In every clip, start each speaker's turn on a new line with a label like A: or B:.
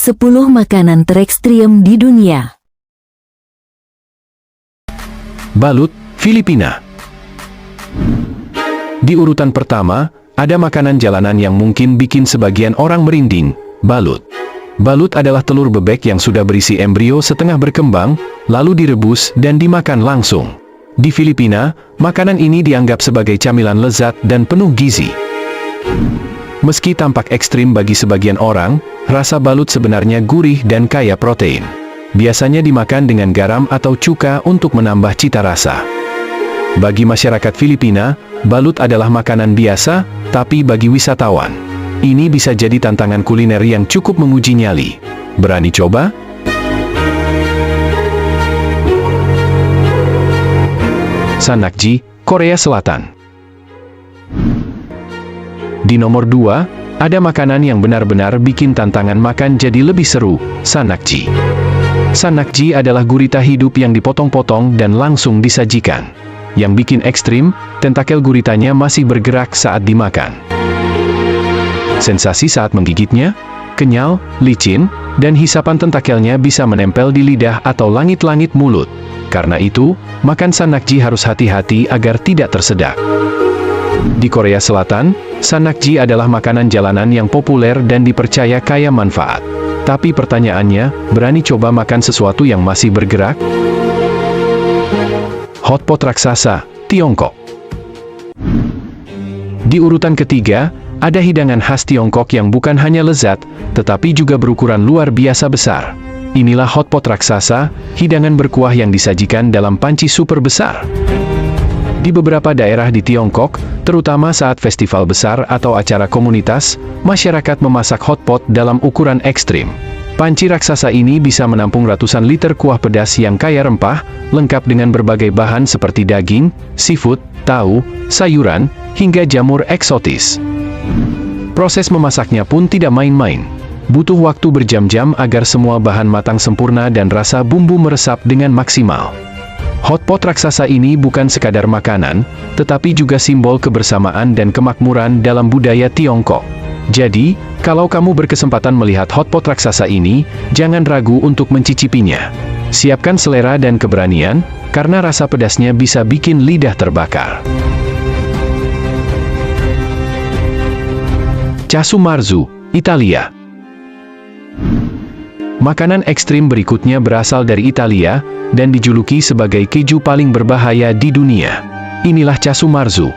A: 10 makanan terekstrim di dunia.
B: Balut, Filipina. Di urutan pertama, ada makanan jalanan yang mungkin bikin sebagian orang merinding, balut. Balut adalah telur bebek yang sudah berisi embrio setengah berkembang, lalu direbus dan dimakan langsung. Di Filipina, makanan ini dianggap sebagai camilan lezat dan penuh gizi. Meski tampak ekstrim bagi sebagian orang, rasa balut sebenarnya gurih dan kaya protein. Biasanya dimakan dengan garam atau cuka untuk menambah cita rasa. Bagi masyarakat Filipina, balut adalah makanan biasa, tapi bagi wisatawan, ini bisa jadi tantangan kuliner yang cukup menguji nyali. Berani coba? Sanakji, Korea Selatan. Di nomor 2, ada makanan yang benar-benar bikin tantangan makan jadi lebih seru, sanakji. Sanakji adalah gurita hidup yang dipotong-potong dan langsung disajikan. Yang bikin ekstrim, tentakel guritanya masih bergerak saat dimakan. Sensasi saat menggigitnya, kenyal, licin, dan hisapan tentakelnya bisa menempel di lidah atau langit-langit mulut. Karena itu, makan sanakji harus hati-hati agar tidak tersedak. Di Korea Selatan, sanakji adalah makanan jalanan yang populer dan dipercaya kaya manfaat. Tapi pertanyaannya, berani coba makan sesuatu yang masih bergerak? Hotpot raksasa, Tiongkok. Di urutan ketiga, ada hidangan khas Tiongkok yang bukan hanya lezat, tetapi juga berukuran luar biasa besar. Inilah hotpot raksasa, hidangan berkuah yang disajikan dalam panci super besar. Di beberapa daerah di Tiongkok, terutama saat festival besar atau acara komunitas, masyarakat memasak hotpot dalam ukuran ekstrim. Panci raksasa ini bisa menampung ratusan liter kuah pedas yang kaya rempah, lengkap dengan berbagai bahan seperti daging, seafood, tahu, sayuran, hingga jamur eksotis. Proses memasaknya pun tidak main-main. Butuh waktu berjam-jam agar semua bahan matang sempurna dan rasa bumbu meresap dengan maksimal. Hotpot raksasa ini bukan sekadar makanan, tetapi juga simbol kebersamaan dan kemakmuran dalam budaya Tiongkok. Jadi, kalau kamu berkesempatan melihat hotpot raksasa ini, jangan ragu untuk mencicipinya. Siapkan selera dan keberanian, karena rasa pedasnya bisa bikin lidah terbakar. Casu marzu, Italia. Makanan ekstrim berikutnya berasal dari Italia, dan dijuluki sebagai keju paling berbahaya di dunia. Inilah casu marzu.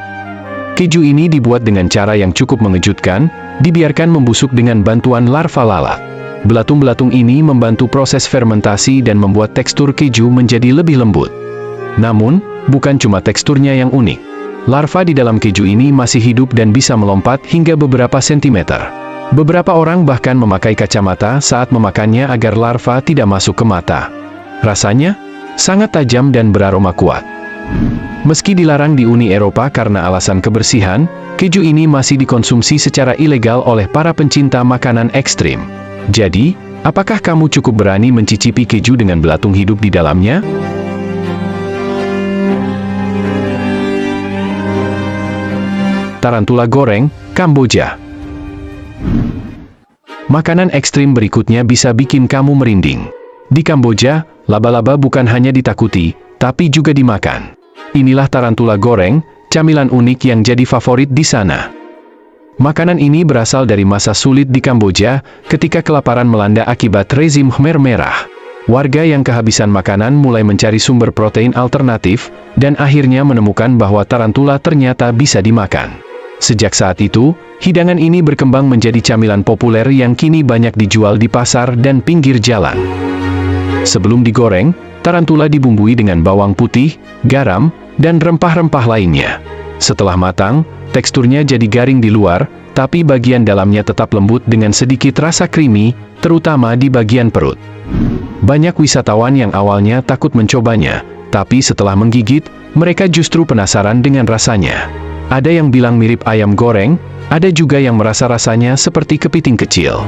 B: Keju ini dibuat dengan cara yang cukup mengejutkan, dibiarkan membusuk dengan bantuan larva lalat. Belatung-belatung ini membantu proses fermentasi dan membuat tekstur keju menjadi lebih lembut. Namun, bukan cuma teksturnya yang unik. Larva di dalam keju ini masih hidup dan bisa melompat hingga beberapa sentimeter. Beberapa orang bahkan memakai kacamata saat memakannya agar larva tidak masuk ke mata. Rasanya sangat tajam dan beraroma kuat. Meski dilarang di Uni Eropa karena alasan kebersihan, keju ini masih dikonsumsi secara ilegal oleh para pencinta makanan ekstrim. Jadi, apakah kamu cukup berani mencicipi keju dengan belatung hidup di dalamnya? Tarantula goreng, Kamboja. Makanan ekstrim berikutnya bisa bikin kamu merinding. Di Kamboja, laba-laba bukan hanya ditakuti, tapi juga dimakan. Inilah tarantula goreng, camilan unik yang jadi favorit di sana. Makanan ini berasal dari masa sulit di Kamboja, ketika kelaparan melanda akibat rezim Khmer Merah. Warga yang kehabisan makanan mulai mencari sumber protein alternatif, dan akhirnya menemukan bahwa tarantula ternyata bisa dimakan. Sejak saat itu, hidangan ini berkembang menjadi camilan populer yang kini banyak dijual di pasar dan pinggir jalan. Sebelum digoreng, tarantula dibumbui dengan bawang putih, garam, dan rempah-rempah lainnya. Setelah matang, teksturnya jadi garing di luar, tapi bagian dalamnya tetap lembut dengan sedikit rasa creamy, terutama di bagian perut. Banyak wisatawan yang awalnya takut mencobanya, tapi setelah menggigit, mereka justru penasaran dengan rasanya. Ada yang bilang mirip ayam goreng, ada juga yang merasa rasanya seperti kepiting kecil.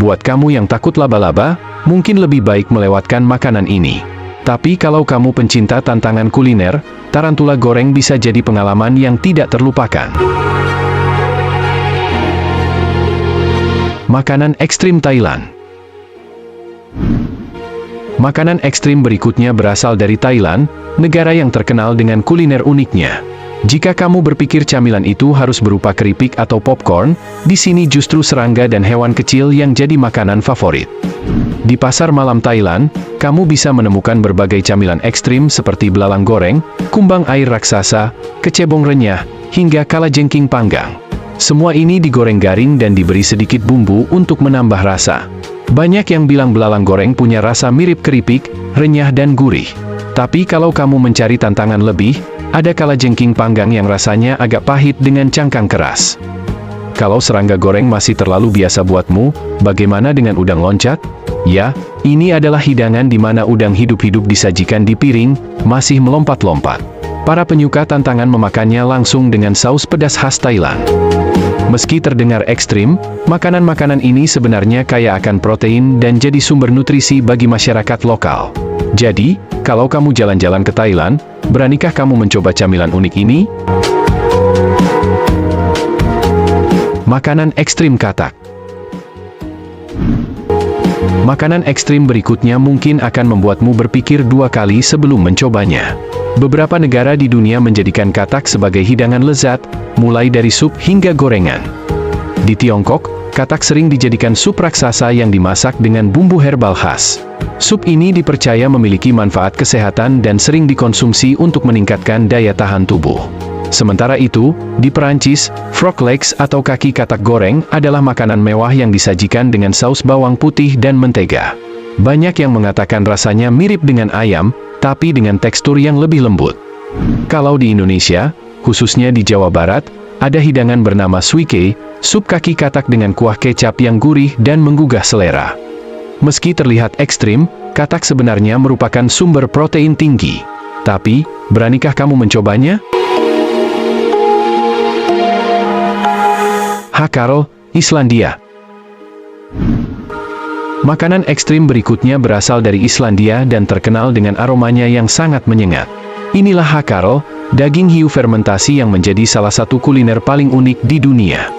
B: Buat kamu yang takut laba-laba, mungkin lebih baik melewatkan makanan ini. Tapi kalau kamu pencinta tantangan kuliner, tarantula goreng bisa jadi pengalaman yang tidak terlupakan. Makanan ekstrim Thailand. Makanan ekstrim berikutnya berasal dari Thailand, negara yang terkenal dengan kuliner uniknya. Jika kamu berpikir camilan itu harus berupa keripik atau popcorn, di sini justru serangga dan hewan kecil yang jadi makanan favorit. Di pasar malam Thailand, kamu bisa menemukan berbagai camilan ekstrim seperti belalang goreng, kumbang air raksasa, kecebong renyah, hingga kalajengking panggang. Semua ini digoreng garing dan diberi sedikit bumbu untuk menambah rasa. Banyak yang bilang belalang goreng punya rasa mirip keripik, renyah dan gurih. Tapi kalau kamu mencari tantangan lebih, ada kalajengking panggang yang rasanya agak pahit dengan cangkang keras. Kalau serangga goreng masih terlalu biasa buatmu, bagaimana dengan udang loncat? Ya, ini adalah hidangan di mana udang hidup-hidup disajikan di piring, masih melompat-lompat. Para penyuka tantangan memakannya langsung dengan saus pedas khas Thailand. Meski terdengar ekstrim, makanan-makanan ini sebenarnya kaya akan protein dan jadi sumber nutrisi bagi masyarakat lokal. Jadi, kalau kamu jalan-jalan ke Thailand, beranikah kamu mencoba camilan unik ini? Makanan ekstrim katak. Makanan ekstrim berikutnya mungkin akan membuatmu berpikir dua kali sebelum mencobanya. Beberapa negara di dunia menjadikan katak sebagai hidangan lezat, mulai dari sup hingga gorengan. Di Tiongkok, katak sering dijadikan sup raksasa yang dimasak dengan bumbu herbal khas. Sup ini dipercaya memiliki manfaat kesehatan dan sering dikonsumsi untuk meningkatkan daya tahan tubuh. Sementara itu, di Perancis, frog legs atau kaki katak goreng adalah makanan mewah yang disajikan dengan saus bawang putih dan mentega. Banyak yang mengatakan rasanya mirip dengan ayam, tapi dengan tekstur yang lebih lembut. Kalau di Indonesia, khususnya di Jawa Barat, ada hidangan bernama suike, sup kaki katak dengan kuah kecap yang gurih dan menggugah selera. Meski terlihat ekstrim, katak sebenarnya merupakan sumber protein tinggi. Tapi, beranikah kamu mencobanya? Hakkarl, Islandia. Makanan ekstrim berikutnya berasal dari Islandia dan terkenal dengan aromanya yang sangat menyengat. Inilah hakkarl, daging hiu fermentasi yang menjadi salah satu kuliner paling unik di dunia.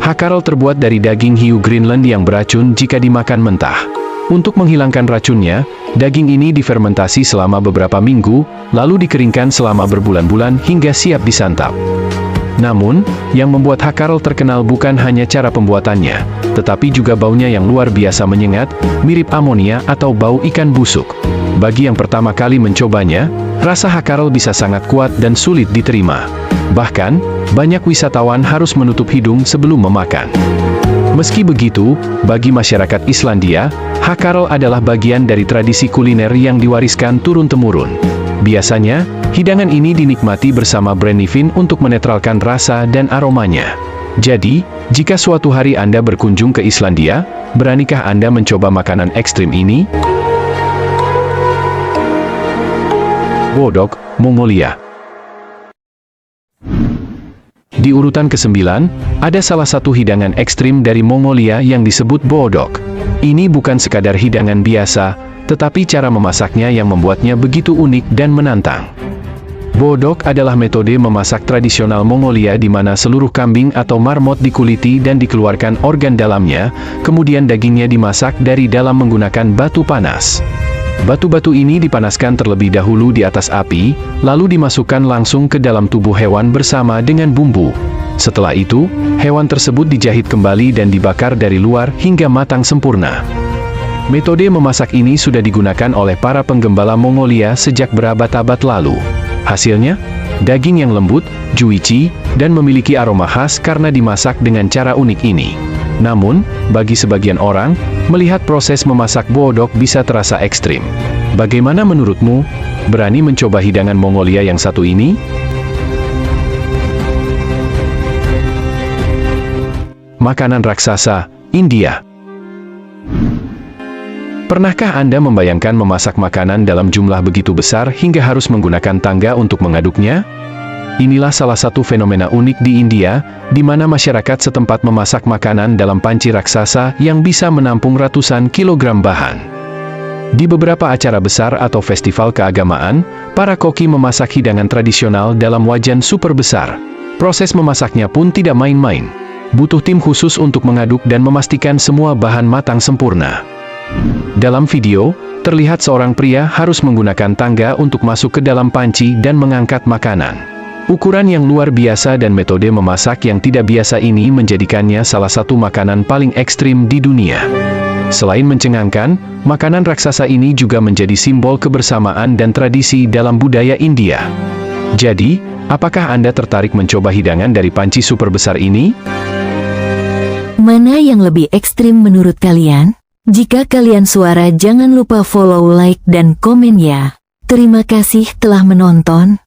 B: Hakkarl terbuat dari daging hiu Greenland yang beracun jika dimakan mentah. Untuk menghilangkan racunnya, daging ini difermentasi selama beberapa minggu, lalu dikeringkan selama berbulan-bulan hingga siap disantap. Namun, yang membuat hakkarl terkenal bukan hanya cara pembuatannya, tetapi juga baunya yang luar biasa menyengat, mirip amonia atau bau ikan busuk. Bagi yang pertama kali mencobanya, rasa hakkarl bisa sangat kuat dan sulit diterima. Bahkan, banyak wisatawan harus menutup hidung sebelum memakan. Meski begitu, bagi masyarakat Islandia, hakkarl adalah bagian dari tradisi kuliner yang diwariskan turun-temurun. Biasanya, hidangan ini dinikmati bersama brennivin untuk menetralkan rasa dan aromanya. Jadi, jika suatu hari Anda berkunjung ke Islandia, beranikah Anda mencoba makanan ekstrim ini? Bodog, Mongolia. Di urutan ke-9, ada salah satu hidangan ekstrim dari Mongolia yang disebut bodog. Ini bukan sekadar hidangan biasa, tetapi cara memasaknya yang membuatnya begitu unik dan menantang. Bodog adalah metode memasak tradisional Mongolia di mana seluruh kambing atau marmot dikuliti dan dikeluarkan organ dalamnya, kemudian dagingnya dimasak dari dalam menggunakan batu panas. Batu-batu ini dipanaskan terlebih dahulu di atas api, lalu dimasukkan langsung ke dalam tubuh hewan bersama dengan bumbu. Setelah itu, hewan tersebut dijahit kembali dan dibakar dari luar hingga matang sempurna. Metode memasak ini sudah digunakan oleh para penggembala Mongolia sejak berabad-abad lalu. Hasilnya, daging yang lembut, juicy, dan memiliki aroma khas karena dimasak dengan cara unik ini. Namun, bagi sebagian orang, melihat proses memasak bodog bisa terasa ekstrim. Bagaimana menurutmu? Berani mencoba hidangan Mongolia yang satu ini? Makanan raksasa, India. Pernahkah Anda membayangkan memasak makanan dalam jumlah begitu besar hingga harus menggunakan tangga untuk mengaduknya? Inilah salah satu fenomena unik di India, di mana masyarakat setempat memasak makanan dalam panci raksasa yang bisa menampung ratusan kilogram bahan. Di beberapa acara besar atau festival keagamaan, para koki memasak hidangan tradisional dalam wajan super besar. Proses memasaknya pun tidak main-main. Butuh tim khusus untuk mengaduk dan memastikan semua bahan matang sempurna. Dalam video, terlihat seorang pria harus menggunakan tangga untuk masuk ke dalam panci dan mengangkat makanan. Ukuran yang luar biasa dan metode memasak yang tidak biasa ini menjadikannya salah satu makanan paling ekstrim di dunia. Selain mencengangkan, makanan raksasa ini juga menjadi simbol kebersamaan dan tradisi dalam budaya India. Jadi, apakah Anda tertarik mencoba hidangan dari panci super besar ini?
A: Mana yang lebih ekstrim menurut kalian? Jika kalian suara, jangan lupa follow, like, dan komen ya. Terima kasih telah menonton.